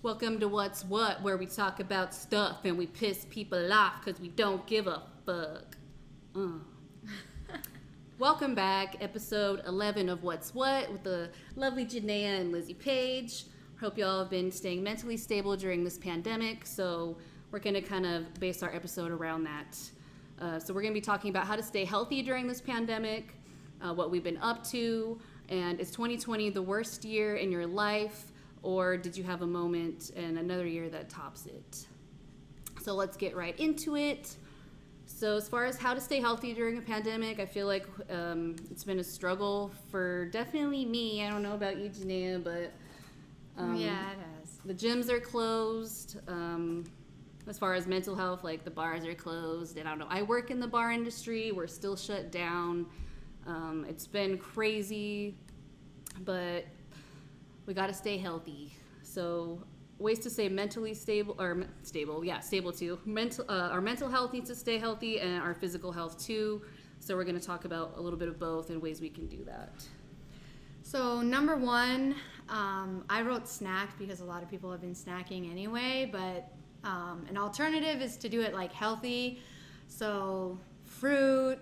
Welcome to What's What, where we talk about stuff and we piss people off because we don't give a fuck. Welcome back, episode 11 of What's What with the lovely Janaea and Lizzie Page. Hope y'all have been staying mentally stable during this pandemic, so we're going to kind of base our episode around that. So we're going to be talking about how to stay healthy during this pandemic, what we've been up to, and is 2020 the worst year in your life? Or did you have a moment in another year that tops it? So let's get right into it. So as far as how to stay healthy during a pandemic, I feel like it's been a struggle for definitely me. I don't know about you, Janaea, but yeah, it has. The gyms are closed. As far as mental health, like the bars are closed. And I don't know. I work in the bar industry. We're still shut down. It's been crazy, but we got to stay healthy. So ways to stay mentally stable, or stable too. Our mental health needs to stay healthy, and our physical health too. So we're going to talk about a little bit of both and ways we can do that. So number one, I wrote snack because a lot of people have been snacking anyway, but an alternative is to do it like healthy. So fruit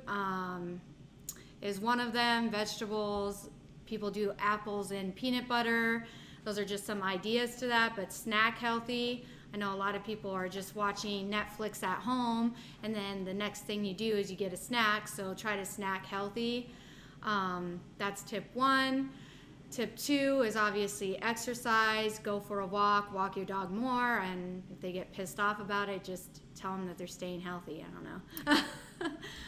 is one of them, vegetables. People do apples and peanut butter. Those are just some ideas to that, but snack healthy. I know a lot of people are just watching Netflix at home, and then the next thing you do is you get a snack, so try to snack healthy. That's tip one. Tip two is obviously exercise. Go for a walk your dog more, and if they get pissed off about it, just tell them that they're staying healthy. I don't know.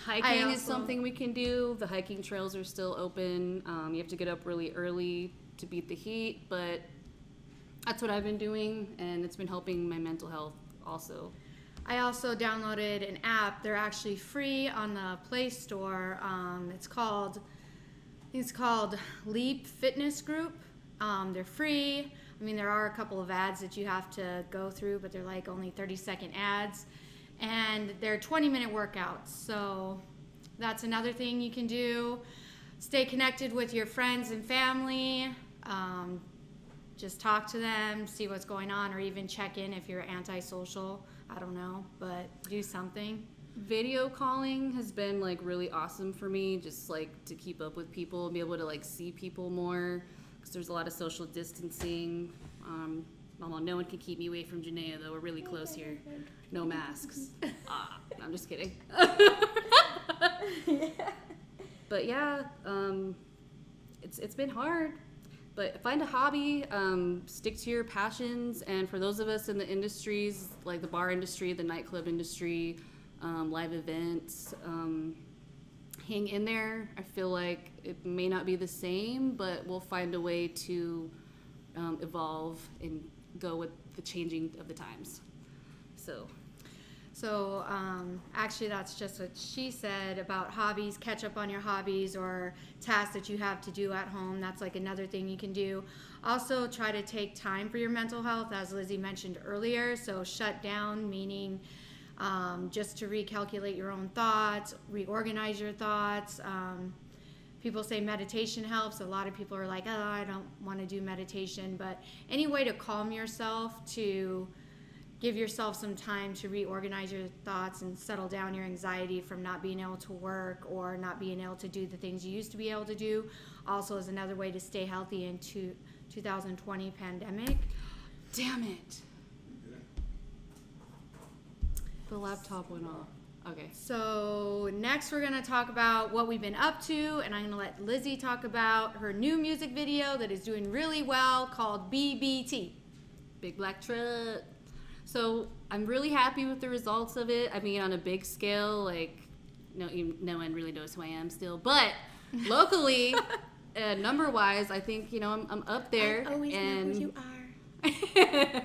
Hiking is something we can do. The hiking trails are still open. You have to get up really early to beat the heat, but that's what I've been doing, and it's been helping my mental health also. I also downloaded an app. They're actually free on the Play Store. It's called Leap Fitness Group. They're free. I mean, there are a couple of ads that you have to go through, but they're like only 30-second ads. And they're 20-minute workouts. So that's another thing you can do. Stay connected with your friends and family. Just talk to them, see what's going on, or even check in if you're antisocial. I don't know, but do something. Video calling has been like really awesome for me, just like to keep up with people and be able to like see people more, because there's a lot of social distancing. No one can keep me away from Janaea, though. We're really close here. No masks. I'm just kidding. But yeah, it's been hard. But find a hobby, stick to your passions, and for those of us in the industries, like the bar industry, the nightclub industry, live events, hang in there. I feel like it may not be the same, but we'll find a way to evolve and go with the changing of the times. So actually that's just what she said about hobbies. Catch up on your hobbies or tasks that you have to do at home. That's like another thing you can do. Also try to take time for your mental health, as Lizzie mentioned earlier. So shut down, meaning just to recalculate your own thoughts, reorganize your thoughts. People say meditation helps. A lot of people are like, oh, I don't want to do meditation. But any way to calm yourself, to give yourself some time to reorganize your thoughts and settle down your anxiety from not being able to work or not being able to do the things you used to be able to do, also is another way to stay healthy in 2020 pandemic. Damn it. The laptop went off. Okay. So next we're going to talk about what we've been up to, and I'm going to let Lizzie talk about her new music video that is doing really well called BBT. Big Black Truck. So I'm really happy with the results of it. I mean, on a big scale, like, no one really knows who I am still. But locally, number-wise, I think, I'm up there. I always know who you are.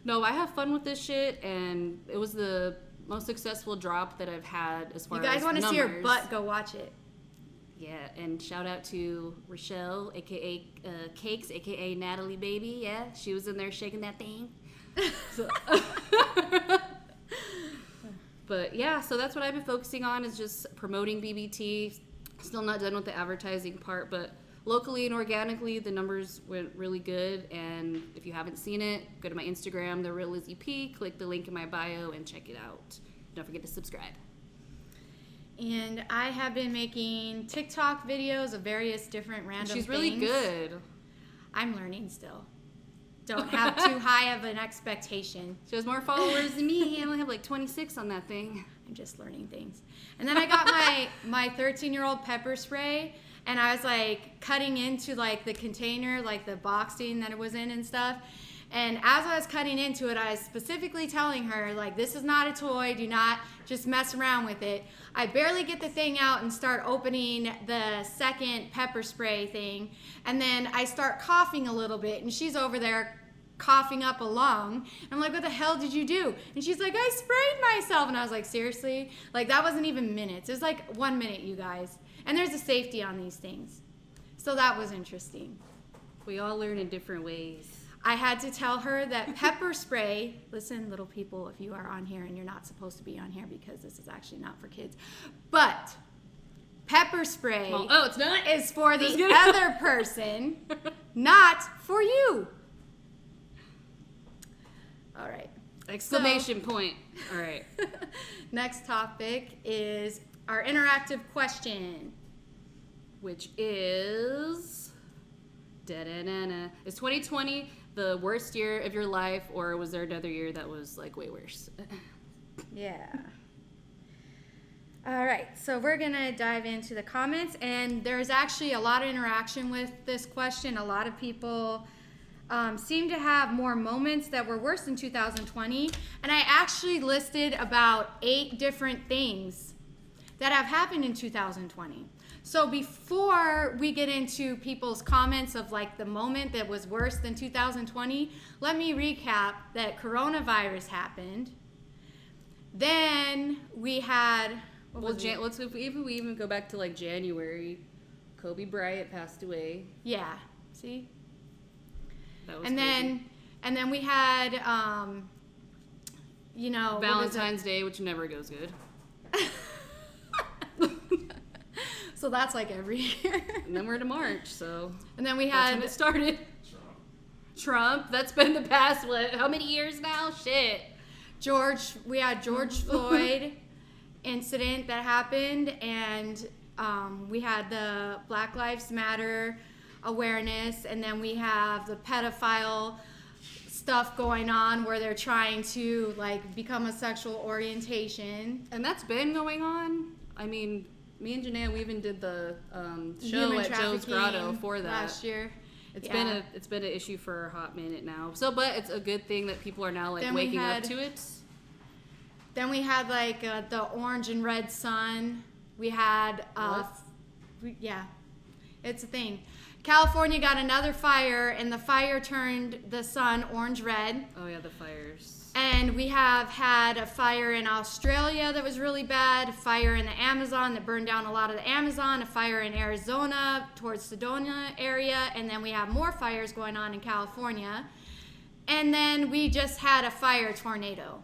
No, I have fun with this shit, and it was the most successful drop that I've had as far as numbers. You guys want to see her butt, go watch it. Yeah, and shout out to Rochelle, a.k.a. Cakes, a.k.a. Natalie Baby. Yeah, she was in there shaking that thing. So, but yeah, so that's what I've been focusing on, is just promoting BBT. Still not done with the advertising part, but locally and organically, the numbers went really good. And if you haven't seen it, go to my Instagram, The Real Lizzie P. Click the link in my bio and check it out. Don't forget to subscribe. And I have been making TikTok videos of various different random things. She's really good. I'm learning still. Don't have too high of an expectation. She has more followers than me. I only have like 26 on that thing. I'm just learning things. And then I got my 13-year-old pepper spray, and I was like cutting into like the container, like the boxing that it was in and stuff. And as I was cutting into it, I was specifically telling her, like, this is not a toy. Do not just mess around with it. I barely get the thing out and start opening the second pepper spray thing. And then I start coughing a little bit, and she's over there coughing up a lung. I'm like, what the hell did you do? And she's like, I sprayed myself. And I was like, seriously? Like, that wasn't even minutes. It was like 1 minute, you guys. And there's a safety on these things. So that was interesting. We all learn in different ways. I had to tell her that pepper spray, listen, little people, if you are on here, and you're not supposed to be on here because this is actually not for kids, but pepper spray it's not? is for the other person, not for you. All right. Exclamation point. All right. Next topic is our interactive question. Which is... Da-da-da-da. Is 2020 the worst year of your life, or was there another year that was like way worse? Yeah. All right, so we're gonna dive into the comments, and there's actually a lot of interaction with this question. A lot of people seem to have more moments that were worse than 2020, and I actually listed about 8 different things that have happened in 2020. So before we get into people's comments of like the moment that was worse than 2020, let me recap that coronavirus happened. Then we had... Let's if we even go back to like January, Kobe Bryant passed away. Yeah, see? That was and crazy. then we had, Valentine's Day, which never goes good. So that's like every year. And then we're to March, so. And then we That's had... when it started. Trump. That's been the past, how many years now? Shit. We had George Floyd incident that happened, and we had the Black Lives Matter awareness, and then we have the pedophile stuff going on where they're trying to like become a sexual orientation. And that's been going on. I mean, me and Janae, we even did the show Human at Joe's Grotto for that last year. It's been an issue for a hot minute now. So, but it's a good thing that people are now like Then waking up to it. Then we had like the orange and red sun. We had it's a thing. California got another fire, and the fire turned the sun orange red. Oh yeah, the fires. And we have had a fire in Australia that was really bad, a fire in the Amazon that burned down a lot of the Amazon, a fire in Arizona towards Sedona area, and then we have more fires going on in California. And then we just had a fire tornado.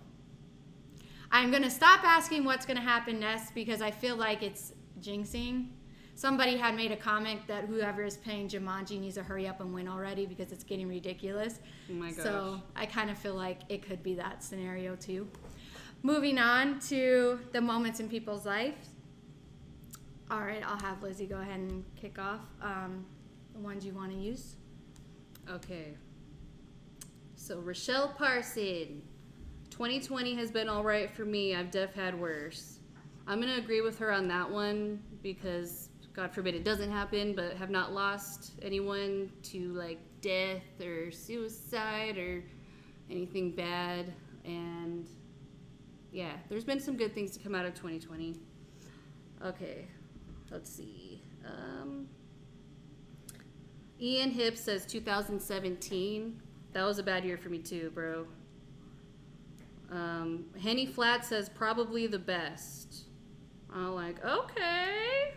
I'm going to stop asking what's going to happen next because I feel like it's jinxing. Somebody had made a comment that whoever is playing Jumanji needs to hurry up and win already because it's getting ridiculous. Oh my gosh. So I kind of feel like it could be that scenario too. Moving on to the moments in people's lives. All right, I'll have Lizzie go ahead and kick off the ones you want to use. Okay. So Rochelle Parson. 2020 has been all right for me. I've had worse. I'm going to agree with her on that one because God forbid it doesn't happen, but have not lost anyone to like death or suicide or anything bad. And yeah, there's been some good things to come out of 2020. Okay, let's see. Ian Hipp says 2017. That was a bad year for me too, bro. Henny Flat says probably the best. I'm like, okay.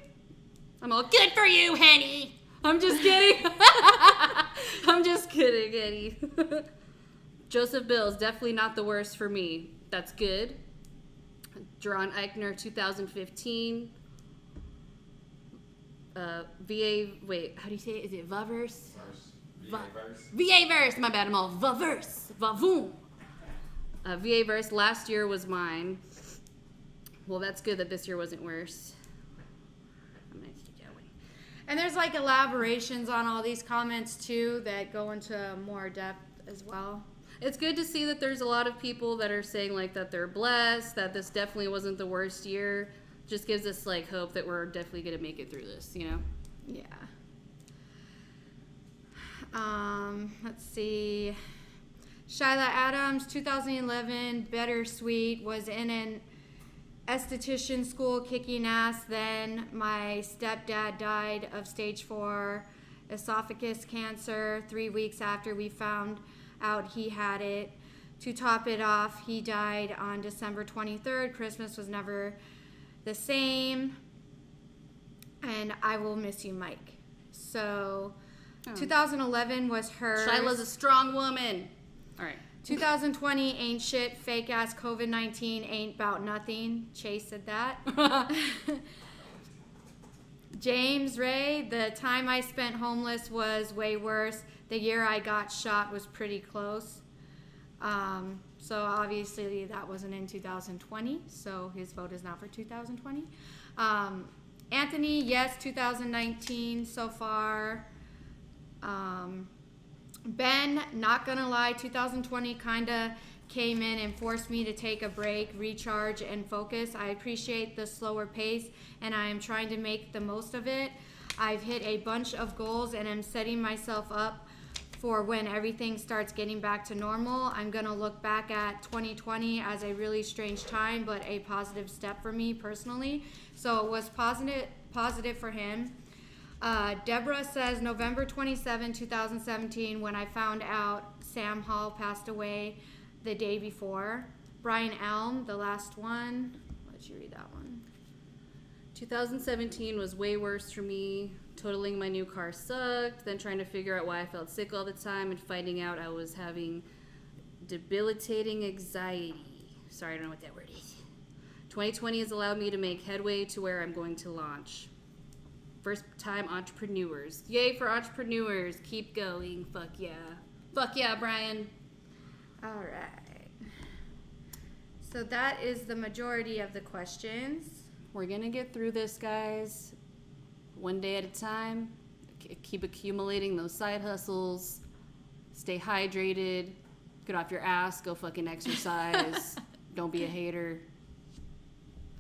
I'm all, good for you, Henny. I'm just kidding. I'm just kidding, Henny. Joseph Bills, definitely not the worst for me. That's good. Jaron Eichner, 2015. VA. Wait, how do you say it? Is it Vaverse? VA-verse. VA-verse. My bad. I'm all Vaverse. Vavoom. VA-verse. Last year was mine. Well, that's good that this year wasn't worse. I'm gonna keep going. And there's like elaborations on all these comments too that go into more depth as well. It's good to see that there's a lot of people that are saying like that they're blessed, that this definitely wasn't the worst year. Just gives us like hope that we're definitely gonna make it through this, you know? Yeah. Let's see. Shyla Adams, 2011, Bittersweet, was in an esthetician school kicking ass. Then my stepdad died of stage 4 esophagus cancer 3 weeks after we found out he had it. To top it off, he died on December 23rd. Christmas was never the same. And I will miss you, Mike. So 2011 was hers. Shyla's a strong woman. All right. 2020 ain't shit. Fake ass COVID-19 ain't about nothing. Chase said that. James Ray, the time I spent homeless was way worse. The year I got shot was pretty close. So obviously that wasn't in 2020. So his vote is not for 2020. Anthony, yes, 2019 so far. Ben, not gonna lie, 2020 kinda came in and forced me to take a break, recharge, and focus. I appreciate the slower pace, and I am trying to make the most of it. I've hit a bunch of goals, and I'm setting myself up for when everything starts getting back to normal. I'm gonna look back at 2020 as a really strange time, but a positive step for me personally. So it was positive for him. Deborah says November 27, 2017, when I found out Sam Hall passed away the day before. Brian Elm, the last one. I'll let you read that one. 2017 was way worse for me. Totaling my new car sucked. Then trying to figure out why I felt sick all the time and finding out I was having debilitating anxiety. Sorry, I don't know what that word is. 2020 has allowed me to make headway to where I'm going to launch. First time entrepreneurs. Yay for entrepreneurs. Keep going. Fuck yeah. Fuck yeah, Brian. All right. So that is the majority of the questions. We're going to get through this, guys. One day at a time. Keep accumulating those side hustles. Stay hydrated. Get off your ass. Go fucking exercise. Don't be a hater.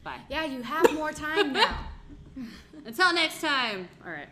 Bye. Yeah, you have more time now. Until next time. All right.